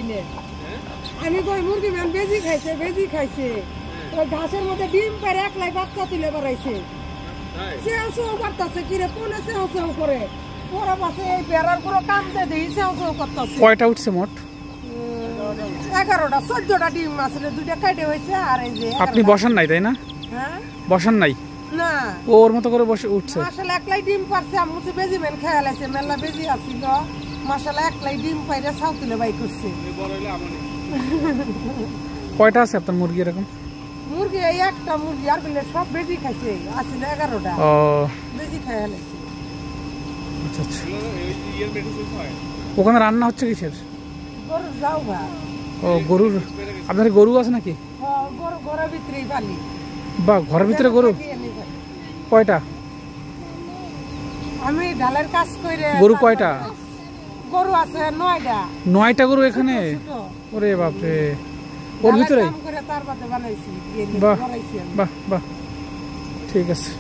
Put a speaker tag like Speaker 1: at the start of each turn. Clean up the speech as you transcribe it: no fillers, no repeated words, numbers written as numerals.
Speaker 1: দিলে আমি কই মুরগি মান বেজি খাইছে ওই ঘাসের মধ্যে ডিম পারে একলাই বাচ্চা তুলে বেড়াইছে চেঁচাও করতেছে কিরে কোনে চেঁচাও করে ওরা পাশে এই বেড়ার পুরো কামতে দিই চেঁচাও করতেছে
Speaker 2: কয়টা উঠছে মোট
Speaker 1: 11টা 14টা ডিম আসলে দুইটা কাটে হয়েছে আর এই যে
Speaker 2: আপনি বসান নাই তাই না
Speaker 1: হ্যাঁ
Speaker 2: বসান নাই
Speaker 1: না
Speaker 2: ওর মতো করে বসে উঠছে
Speaker 1: মাশাআল্লাহ একলাই ডিম পারছে আমি তো বেজি মেন খেয়াল আছে মেলা বেজি আছিল মাশাআল্লাহ একলাই ডিম পাইরা ছাউ তুলে বাই করছে
Speaker 2: কয়টা আছে আপনার মুরগি এরকম
Speaker 1: মুরগি এই একটা মুরগি আর বলে সব বেজি খাইছে আছিল 11টা
Speaker 2: ও
Speaker 1: বেজি খেয়াল আছে
Speaker 2: আচ্ছা আচ্ছা ওখানে রান্না হচ্ছে কিসের
Speaker 1: গরু যাও ভা
Speaker 2: ও গরুর আপনার গরু আছে নাকি
Speaker 1: গরু ঘরের ভিতরেই পালি
Speaker 2: বা ঘরের ভিতরে গরু কয়টা
Speaker 1: আমি ঢালের কাজ কইরে
Speaker 2: গরু কয়টা
Speaker 1: গরু আছে 9টা
Speaker 2: 9টা গরু এখানে ওরে বাপ রে ওর ভিতরে
Speaker 1: কাম করে তার বাদে বানাইছি
Speaker 2: বাহ বাহ বাহ ঠিক আছে